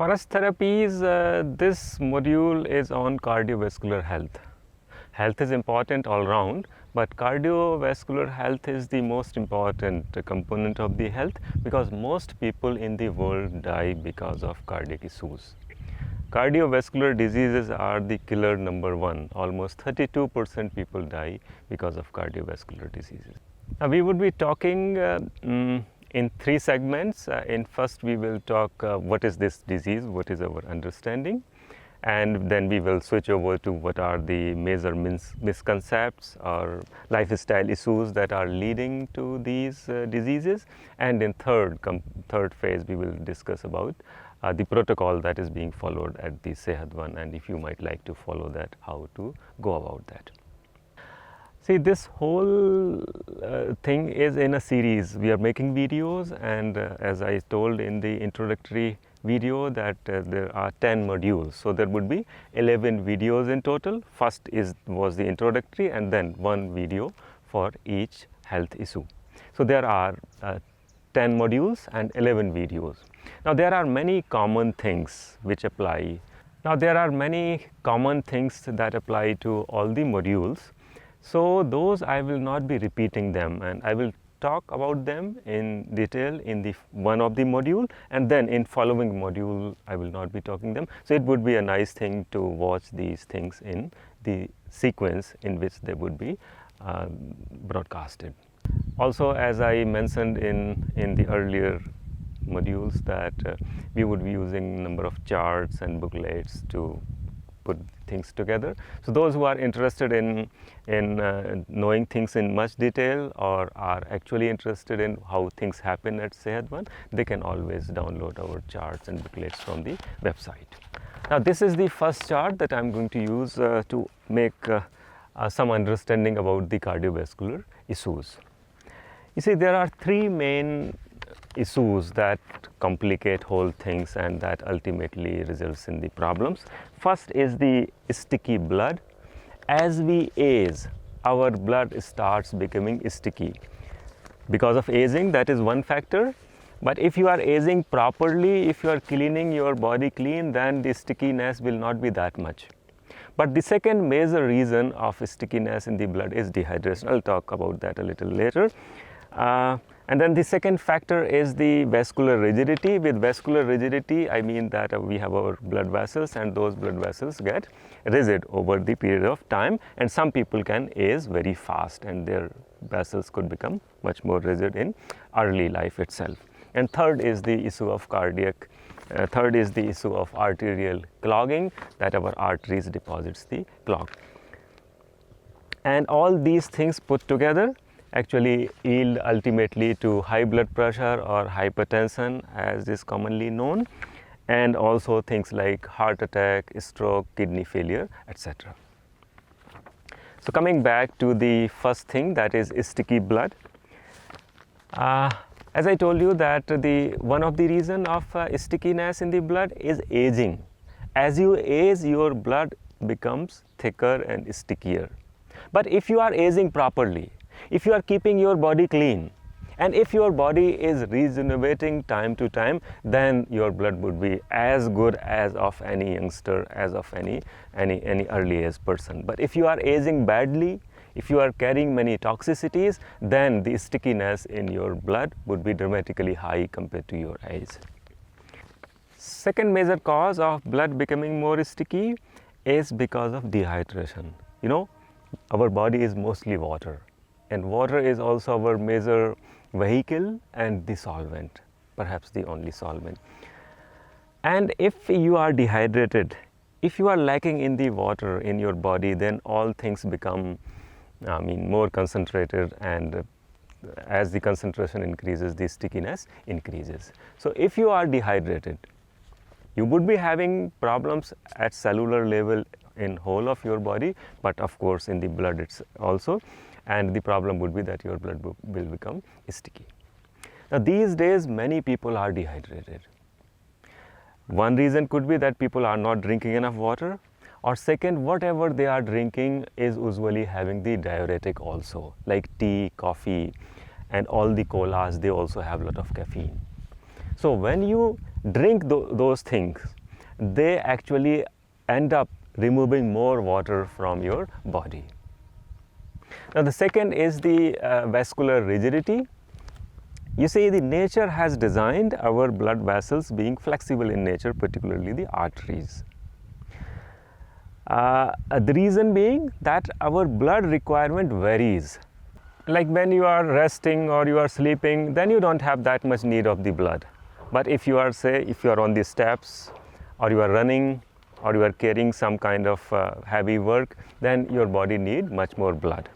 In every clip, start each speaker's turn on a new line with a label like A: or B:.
A: For us therapies, this module is on cardiovascular health. Health is important all round, but cardiovascular health is the most important component of the health because most people in the world die because of cardiac issues. Cardiovascular diseases are the killer number one. Almost 32% people die because of cardiovascular diseases. Now we would be talking in three segments. In first we will talk what is this disease, what is our understanding, and then we will switch over to what are the major misconceptions or lifestyle issues that are leading to these diseases, and in third phase we will discuss about the protocol that is being followed at the Sehatvan, and if you might like to follow that, how to go about that. See, this whole thing is in a series. We are making videos, and as I told in the introductory video that there are 10 modules. So there would be 11 videos in total. First was the introductory, and then one video for each health issue. So there are 10 modules and 11 videos. Now there are many common things which apply. Now there are many common things that apply to all the modules. So those I will not be repeating them, and I will talk about them in detail in the one of the module, and then in following module I will not be talking them. So it would be a nice thing to watch these things in the sequence in which they would be broadcasted. Also, as I mentioned in the earlier modules, that we would be using number of charts and booklets to put things together. So those who are interested in knowing things in much detail or are actually interested in how things happen at Sehatvan, they can always download our charts and booklets from the website. Now this is the first chart that I'm going to use to make some understanding about the cardiovascular issues. You see, there are three main issues that complicate whole things and that ultimately results in the problems. First is the sticky blood. As we age, our blood starts becoming sticky. Because of aging, that is one factor. But if you are aging properly, if you are cleaning your body clean, then the stickiness will not be that much. But the second major reason of stickiness in the blood is dehydration. I'll talk about that a little later. And then the second factor is the vascular rigidity. With vascular rigidity, I mean that we have our blood vessels, and those blood vessels get rigid over the period of time, and some people can age very fast and their vessels could become much more rigid in early life itself. And third is the issue of arterial clogging, that our arteries deposits the clog. And all these things put together actually yield ultimately to high blood pressure or hypertension, as is commonly known, and also things like heart attack, stroke, kidney failure, etc. So coming back to the first thing, that is sticky blood. As I told you that one of the reason of stickiness in the blood is aging. As you age, your blood becomes thicker and stickier. But if you are aging properly, if you are keeping your body clean, and if your body is regenerating time to time, then your blood would be as good as of any youngster, as of any early age person. But if you are aging badly, if you are carrying many toxicities, then the stickiness in your blood would be dramatically high compared to your age. Second major cause of blood becoming more sticky is because of dehydration. You know, our body is mostly water, and water is also our major vehicle and the solvent, perhaps the only solvent. And if you are dehydrated, if you are lacking in the water in your body, then all things become more concentrated, and as the concentration increases, the stickiness increases. So if you are dehydrated, you would be having problems at cellular level in whole of your body, but of course in the blood it's also, and the problem would be that your blood will become sticky. Now these days many people are dehydrated. One reason could be that people are not drinking enough water, or second, whatever they are drinking is usually having the diuretic also, like tea, coffee, and all the colas, they also have a lot of caffeine. So when you drink those things, they actually end up removing more water from your body. Now the second is the vascular rigidity. You see, the nature has designed our blood vessels being flexible in nature, particularly the arteries. The reason being that our blood requirement varies. Like when you are resting or you are sleeping, then you don't have that much need of the blood. But if you are, say, if you are on the steps or you are running or you are carrying some kind of heavy work, then your body needs much more blood.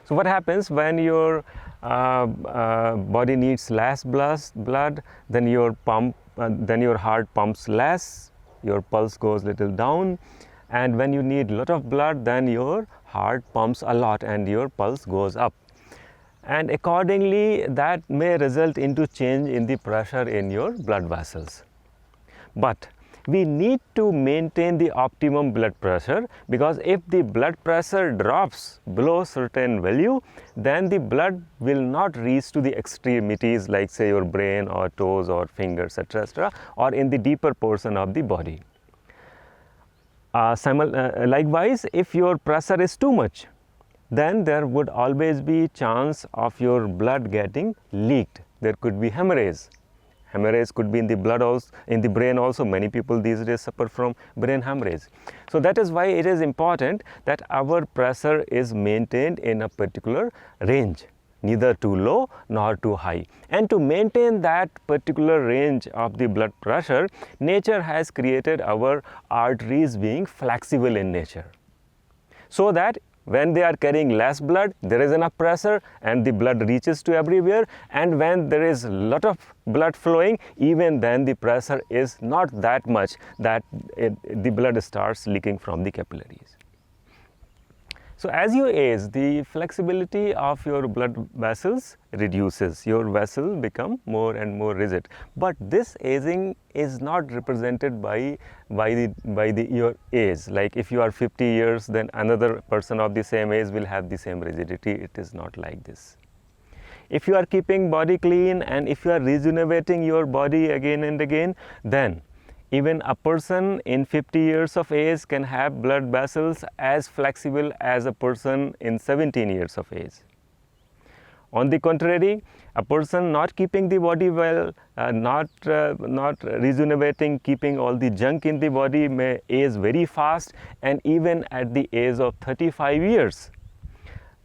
A: So what happens when your body needs less blood, then your heart pumps less, your pulse goes little down, and when you need a lot of blood, then your heart pumps a lot and your pulse goes up, and accordingly that may result into change in the pressure in your blood vessels. But we need to maintain the optimum blood pressure, because if the blood pressure drops below certain value, then the blood will not reach to the extremities, like say your brain or toes or fingers, etc., or in the deeper portion of the body. Likewise, if your pressure is too much, then there would always be chance of your blood getting leaked. There could be hemorrhage. Hemorrhage could be in the blood also, in the brain also. Many people these days suffer from brain hemorrhage. So that is why it is important that our pressure is maintained in a particular range, neither too low nor too high. And to maintain that particular range of the blood pressure, nature has created our arteries being flexible in nature, so that when they are carrying less blood, there is enough pressure and the blood reaches to everywhere, and when there is a lot of blood flowing, even then the pressure is not that much that the blood starts leaking from the capillaries. So as you age, the flexibility of your blood vessels reduces. Your vessels become more and more rigid. But this aging is not represented by your age. Like if you are 50 years, then another person of the same age will have the same rigidity. It is not like this. If you are keeping body clean and if you are rejuvenating your body again and again, then even a person in 50 years of age can have blood vessels as flexible as a person in 17 years of age. On the contrary, a person not keeping the body well, not rejuvenating, keeping all the junk in the body may age very fast, and even at the age of 35 years,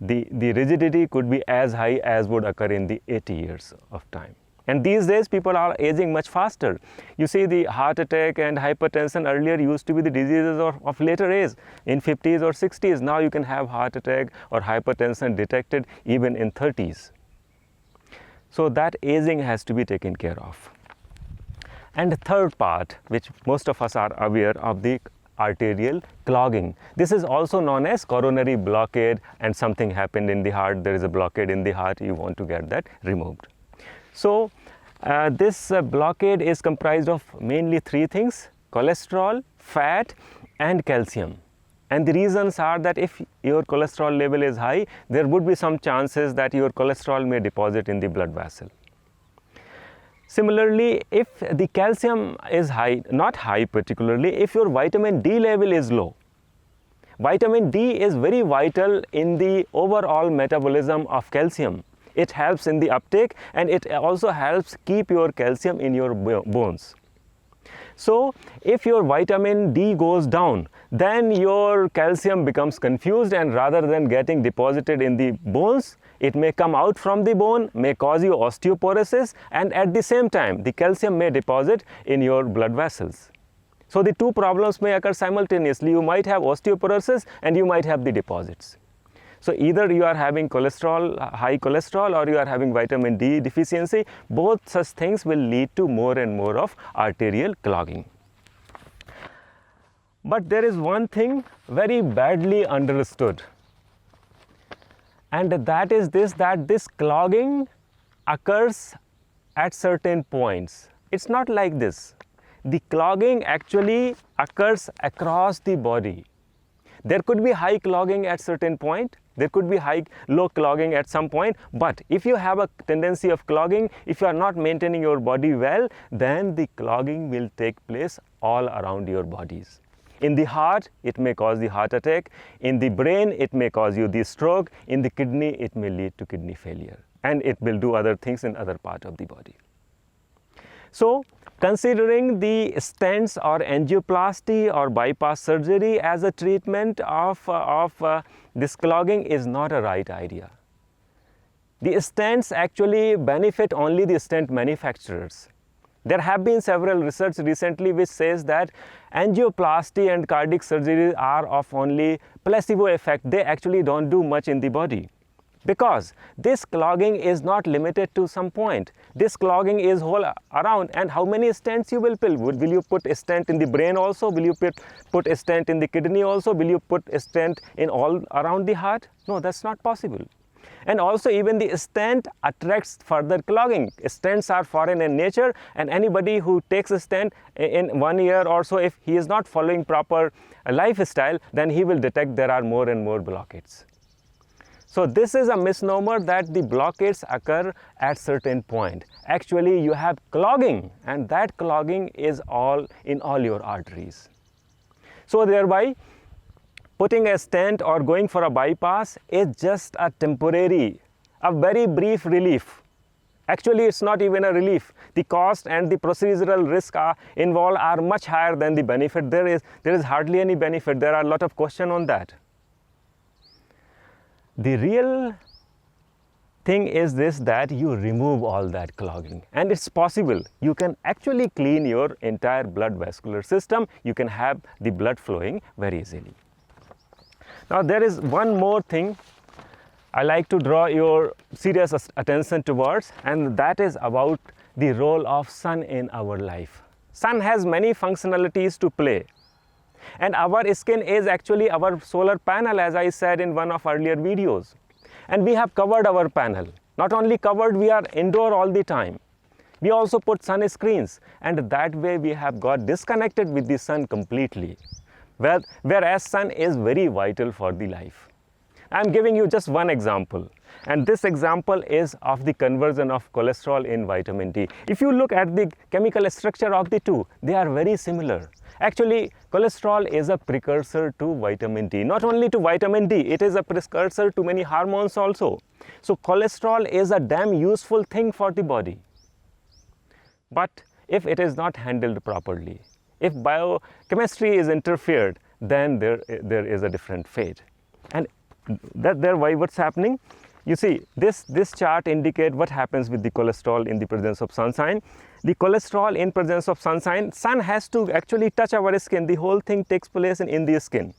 A: the rigidity could be as high as would occur in the 80 years of time. And these days people are aging much faster. You see, the heart attack and hypertension earlier used to be the diseases of later age, in 50s or 60s. Now you can have heart attack or hypertension detected even in 30s. So that aging has to be taken care of. And the third part, which most of us are aware of, the arterial clogging. This is also known as coronary blockade, and something happened in the heart, there is a blockade in the heart, you want to get that removed. So this blockade is comprised of mainly three things: cholesterol, fat and calcium. And the reasons are that if your cholesterol level is high, there would be some chances that your cholesterol may deposit in the blood vessel. Similarly, if the calcium is high, not high particularly, if your vitamin D level is low. Vitamin D is very vital in the overall metabolism of calcium. It helps in the uptake, and it also helps keep your calcium in your bones. So if your vitamin D goes down, then your calcium becomes confused, and rather than getting deposited in the bones, it may come out from the bone, may cause you osteoporosis, and at the same time the calcium may deposit in your blood vessels. So the two problems may occur simultaneously. You might have osteoporosis and you might have the deposits. So either you are having cholesterol, high cholesterol, or you are having vitamin D deficiency. Both such things will lead to more and more of arterial clogging. But there is one thing very badly understood, and that is this, that this clogging occurs at certain points. It's not like this. The clogging actually occurs across the body. There could be high clogging at certain point, there could be low clogging at some point, but if you have a tendency of clogging, if you are not maintaining your body well, then the clogging will take place all around your bodies. In the heart, it may cause the heart attack. In the brain, it may cause you the stroke. In the kidney, it may lead to kidney failure. And it will do other things in other part of the body. So, considering the stents or angioplasty or bypass surgery as a treatment of this clogging is not a right idea. The stents actually benefit only the stent manufacturers. There have been several research recently which says that angioplasty and cardiac surgery are of only placebo effect. They actually don't do much in the body, because this clogging is not limited to some point. This clogging is whole around. And how many stents you will fill? Will you put a stent in the brain also? Will you put a stent in the kidney also? Will you put a stent in all around the heart? No, that's not possible. And also even the stent attracts further clogging. Stents are foreign in nature, and anybody who takes a stent in 1 year or so, if he is not following proper lifestyle, then he will detect there are more and more blockades. So this is a misnomer that the blockades occur at certain point. Actually, you have clogging, and that clogging is in all your arteries. So thereby, putting a stent or going for a bypass is just a temporary, a very brief relief. Actually, it's not even a relief. The cost and the procedural risk involved are much higher than the benefit. There is hardly any benefit. There are a lot of questions on that. The real thing is this, that you remove all that clogging, and it's possible. You can actually clean your entire blood vascular system. You can have the blood flowing very easily. Now there is one more thing I like to draw your serious attention towards, and that is about the role of sun in our life. Sun has many functionalities to play. And our skin is actually our solar panel, as I said in one of earlier videos. And we have covered our panel. Not only covered, we are indoor all the time. We also put sunscreens, and that way we have got disconnected with the sun completely. Whereas sun is very vital for the life. I am giving you just one example. And this example is of the conversion of cholesterol in vitamin D. If you look at the chemical structure of the two, they are very similar. Actually, cholesterol is a precursor to vitamin D. Not only to vitamin D, it is a precursor to many hormones also. So cholesterol is a damn useful thing for the body. But if it is not handled properly, if biochemistry is interfered, then there is a different fate. And what's happening? You see, this chart indicates what happens with the cholesterol in the presence of sunshine. The cholesterol in presence of sunshine, sun has to actually touch our skin. The whole thing takes place in the skin.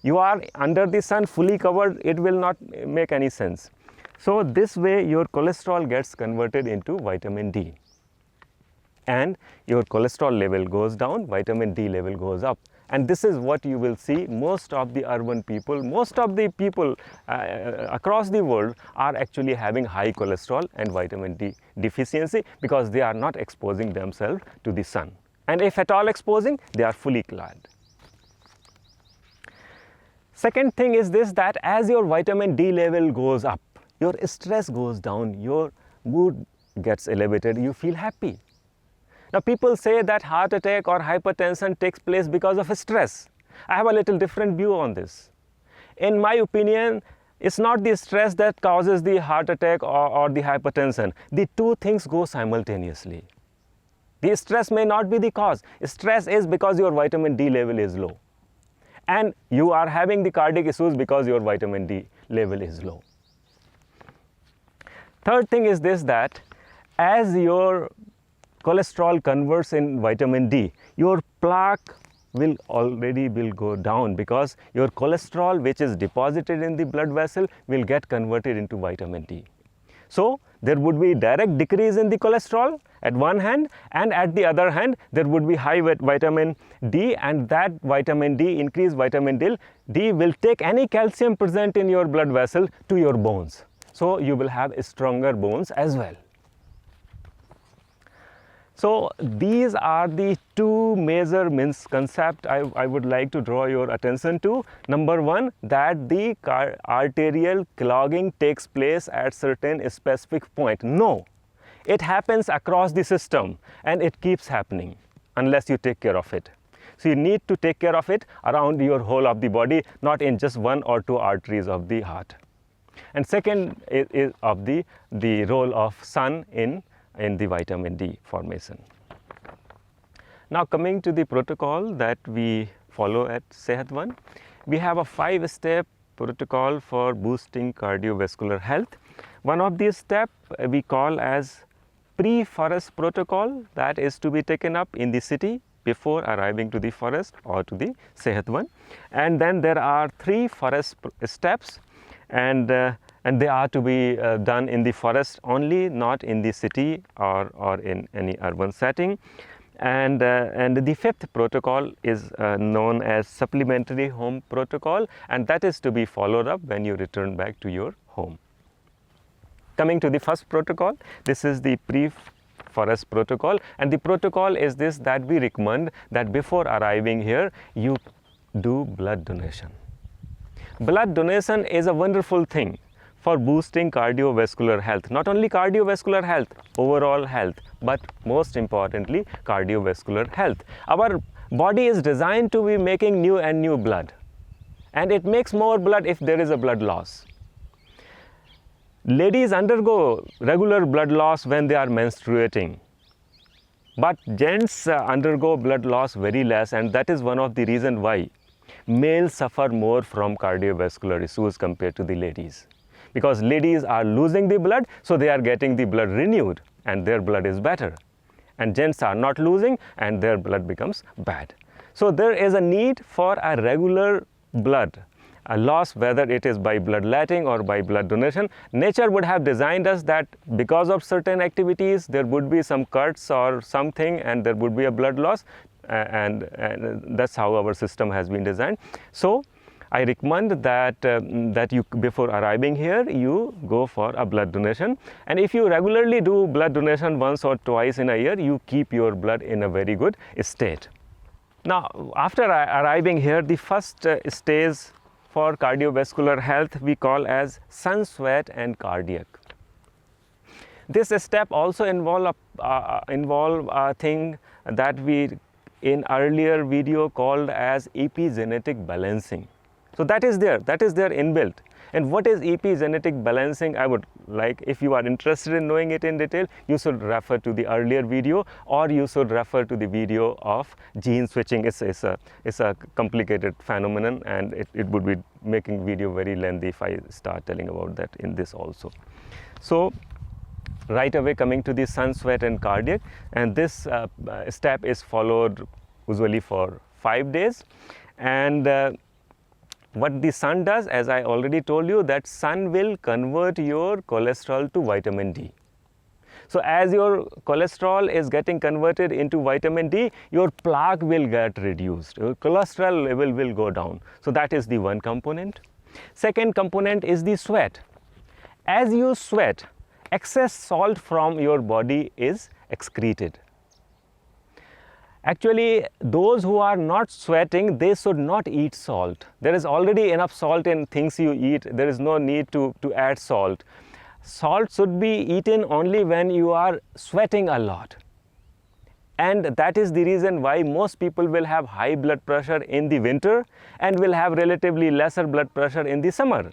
A: You are under the sun fully covered, it will not make any sense. So this way your cholesterol gets converted into vitamin D. And your cholesterol level goes down, vitamin D level goes up. And this is what you will see most of the urban people, most of the people across the world are actually having high cholesterol and vitamin D deficiency, because they are not exposing themselves to the sun. And if at all exposing, they are fully clad. Second thing is this, that as your vitamin D level goes up, your stress goes down, your mood gets elevated, you feel happy. Now people say that heart attack or hypertension takes place because of stress. I have a little different view on this. In my opinion, it's not the stress that causes the heart attack or the hypertension. The two things go simultaneously. The stress may not be the cause. Stress is because your vitamin D level is low. And you are having the cardiac issues because your vitamin D level is low. Third thing is this, that as your cholesterol converts in vitamin D, your plaque will go down, because your cholesterol, which is deposited in the blood vessel, will get converted into vitamin D. So there would be direct decrease in the cholesterol at one hand, and at the other hand there would be high vitamin D, and that vitamin D, increased vitamin D will take any calcium present in your blood vessel to your bones. So you will have stronger bones as well. So these are the two major concepts I would like to draw your attention to. Number one, that the arterial clogging takes place at certain specific point. No, it happens across the system and it keeps happening unless you take care of it. So you need to take care of it around your whole of the body, not in just one or two arteries of the heart. And second is of the role of sun in the vitamin D formation. Now coming to the protocol that we follow at Sehatvan, we have a 5-step protocol for boosting cardiovascular health. One of these steps we call as pre-forest protocol, that is to be taken up in the city before arriving to the forest or to the Sehatvan. And then there are 3 forest steps, and they are to be done in the forest only, not in the city or in any urban setting. And the 5th protocol is known as supplementary home protocol, and that is to be followed up when you return back to your home. Coming to the first protocol, this is the pre-forest protocol, and the protocol is this, that we recommend that before arriving here you do blood donation. Blood donation is a wonderful thing for boosting cardiovascular health. Not only cardiovascular health, overall health, but most importantly cardiovascular health. Our body is designed to be making new and new blood, and it makes more blood if there is a blood loss. Ladies undergo regular blood loss when they are menstruating, but gents undergo blood loss very less, and that is one of the reasons why males suffer more from cardiovascular issues compared to the ladies. Because ladies are losing the blood, so they are getting the blood renewed and their blood is better. And gents are not losing and their blood becomes bad. So there is a need for a regular blood loss, whether it is by bloodletting or by blood donation. Nature would have designed us that because of certain activities there would be some cuts or something and there would be a blood loss, and that's how our system has been designed. So I recommend that you, before arriving here, you go for a blood donation. And if you regularly do blood donation once or twice in a year, you keep your blood in a very good state. Now, after arriving here, the first stage for cardiovascular health we call as sun, sweat and cardiac. This step also involve a thing that we in earlier video called as epigenetic balancing. So that is there inbuilt. And what is epigenetic balancing? I would like, if you are interested in knowing it in detail, you should refer to the earlier video, or you should refer to the video of gene switching. It's a complicated phenomenon, and it would be making video very lengthy if I start telling about that in this also. So right away coming to the sun, sweat and cardiac, and this step is followed usually for 5 days. And what the sun does, as I already told you, that sun will convert your cholesterol to vitamin D. So as your cholesterol is getting converted into vitamin D, your plaque will get reduced, your cholesterol level will go down. So that is the one component. Second component is the sweat. As you sweat, excess salt from your body is excreted. Actually, those who are not sweating, they should not eat salt. There is already enough salt in things you eat. There is no need to add salt. Salt should be eaten only when you are sweating a lot. And that is the reason why most people will have high blood pressure in the winter and will have relatively lesser blood pressure in the summer.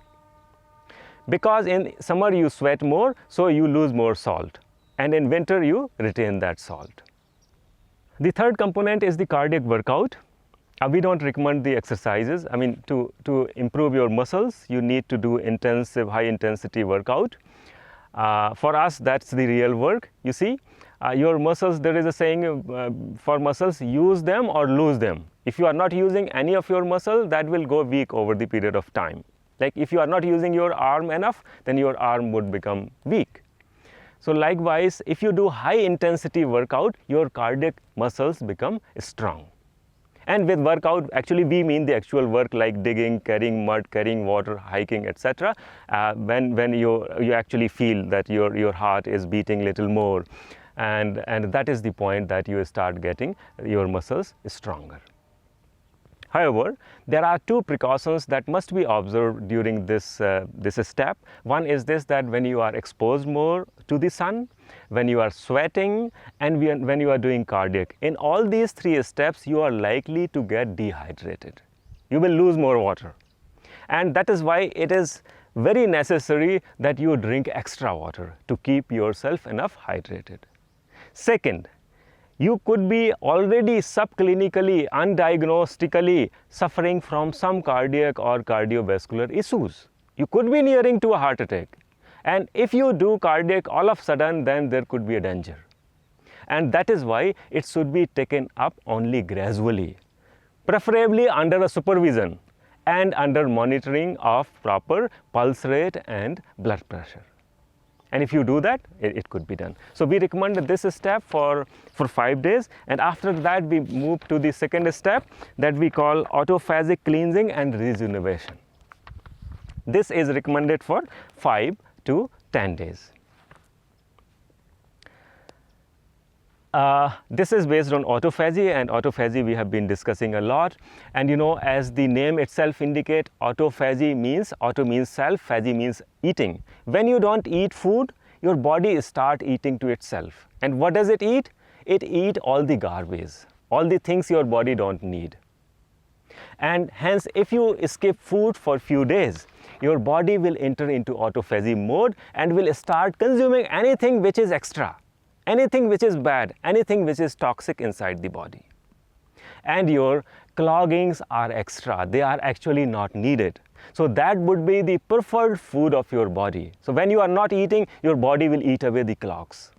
A: Because in summer you sweat more, so you lose more salt. And in winter you retain that salt. The third component is the cardiac workout. We don't recommend the exercises. I mean, to improve your muscles, you need to do intensive, high intensity workout. For us, that's the real work. You see, your muscles, there is a saying for muscles, use them or lose them. If you are not using any of your muscle, that will go weak over the period of time. Like if you are not using your arm enough, then your arm would become weak. So likewise, if you do high intensity workout, your cardiac muscles become strong. And with workout, actually we mean the actual work like digging, carrying mud, carrying water, hiking, etc. When you actually feel that your heart is beating little more, and that is the point that you start getting your muscles stronger. However, there are two precautions that must be observed during this step. One is this, that when you are exposed more to the sun, when you are sweating, and when you are doing cardiac, in all these three steps you are likely to get dehydrated. You will lose more water, and that is why it is very necessary that you drink extra water to keep yourself enough hydrated. Second, you could be already subclinically, undiagnostically suffering from some cardiac or cardiovascular issues. You could be nearing to a heart attack. And if you do cardiac all of a sudden, then there could be a danger. And that is why it should be taken up only gradually, preferably under a supervision and under monitoring of proper pulse rate and blood pressure. And if you do that, it could be done. So we recommend this step for 5 days, and after that we move to the second step that we call autophagic cleansing and rejuvenation. This is recommended for 5 to 10 days. This is based on autophagy, and autophagy we have been discussing a lot. And you know, as the name itself indicates, autophagy means, auto means self, phagy means eating. When you don't eat food, your body starts eating to itself. And what does it eat? It eats all the garbage, all the things your body don't need. And hence, if you skip food for a few days, your body will enter into autophagy mode and will start consuming anything which is extra, anything which is bad, anything which is toxic inside the body. And your cloggings are extra, they are actually not needed. So that would be the preferred food of your body. So when you are not eating, your body will eat away the clogs,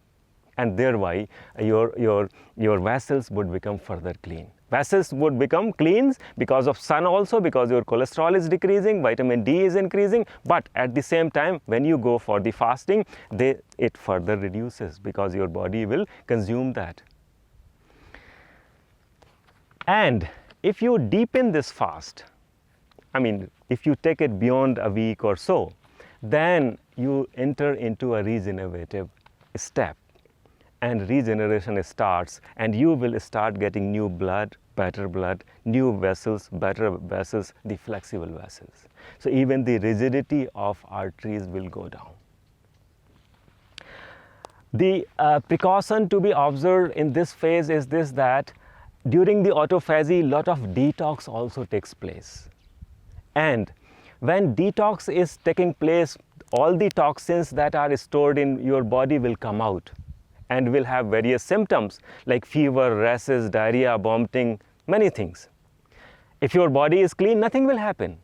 A: and thereby your vessels would become further clean. Vessels would become clean because of sun also, because your cholesterol is decreasing, vitamin D is increasing, but at the same time when you go for the fasting, it further reduces because your body will consume that. And if you deepen this fast, I mean, if you take it beyond a week or so, then you enter into a regenerative step, and regeneration starts, and you will start getting new blood, better blood, new vessels, better vessels, the flexible vessels. So even the rigidity of arteries will go down. The precaution to be observed in this phase is this, that during the autophagy, lot of detox also takes place. And when detox is taking place, all the toxins that are stored in your body will come out and will have various symptoms like fever, rashes, diarrhea, vomiting, many things. If your body is clean, nothing will happen.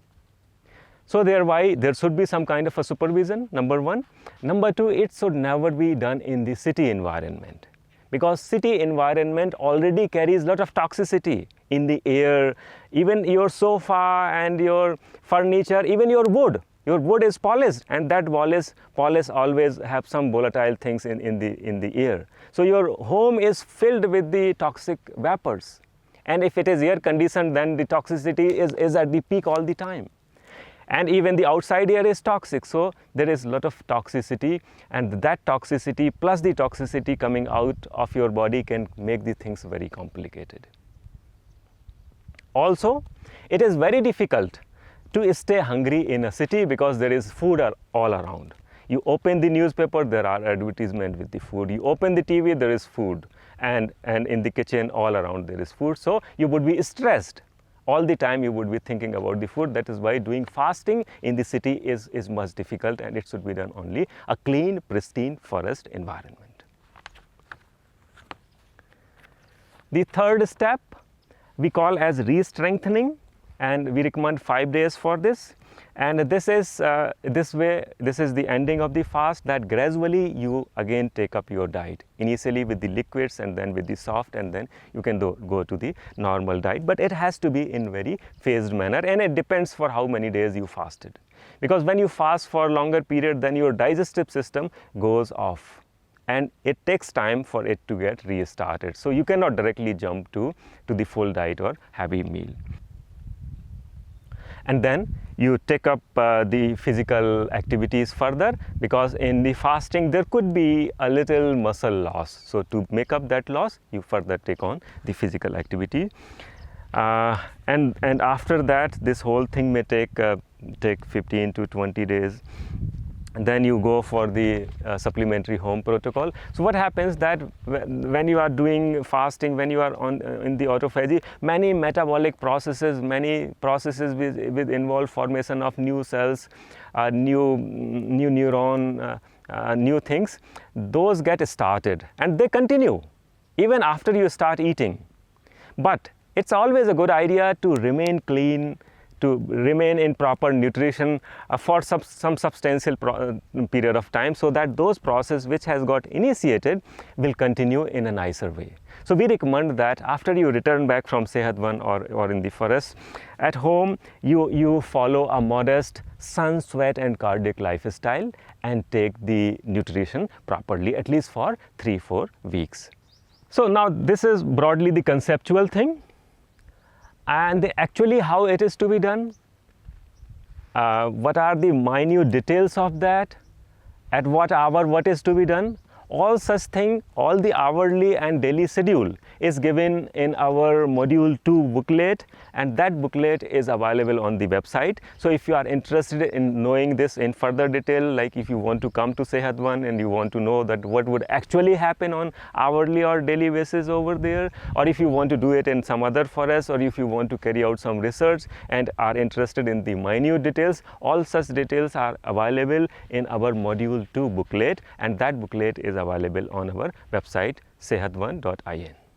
A: So thereby there should be some kind of a supervision, number one. Number two, it should never be done in the city environment, because city environment already carries a lot of toxicity in the air. Even your sofa and your furniture, even your wood. Your wood is polished, and that polish always have some volatile things in the air. So your home is filled with the toxic vapors. And if it is air conditioned, then the toxicity is at the peak all the time. And even the outside air is toxic. So there is a lot of toxicity, and that toxicity plus the toxicity coming out of your body can make the things very complicated. Also, it is very difficult to stay hungry in a city because there is food all around. You open the newspaper, there are advertisements with the food. You open the TV, there is food. And in the kitchen, all around there is food. So you would be stressed. All the time you would be thinking about the food. That is why doing fasting in the city is much difficult, and it should be done only a clean, pristine forest environment. The third step we call as re-strengthening, and we recommend 5 days for this. And this is the ending of the fast, that gradually you again take up your diet, initially with the liquids and then with the soft, and then you can go to the normal diet. But it has to be in very phased manner, and it depends for how many days you fasted. Because when you fast for a longer period, then your digestive system goes off, and it takes time for it to get restarted. So you cannot directly jump to the full diet or heavy meal. and then you take up the physical activities further, because in the fasting there could be a little muscle loss. So to make up that loss, you further take on the physical activity, and after that this whole thing may take 15 to 20 days. Then you go for the supplementary home protocol. So what happens that when you are doing fasting, when you are in the autophagy, many metabolic processes, many processes with involve formation of new cells, new neuron, new things, those get started and they continue even after you start eating. But it's always a good idea to remain clean, to remain in proper nutrition for some substantial period of time, so that those processes which has got initiated will continue in a nicer way. So we recommend that after you return back from Sehatvan or in the forest, at home you follow a modest sun, sweat and cardiac lifestyle and take the nutrition properly, at least for 3-4 weeks. So now this is broadly the conceptual thing. And actually how it is to be done, what are the minute details of that, at what hour what is to be done, all such thing, all the hourly and daily schedule is given in our module 2 booklet, and that booklet is available on the website. So if you are interested in knowing this in further detail, like if you want to come to Sehatvan and you want to know that what would actually happen on hourly or daily basis over there, or if you want to do it in some other forest, or if you want to carry out some research and are interested in the minute details, all such details are available in our module 2 booklet, and that booklet is available on our website sehatvan.in.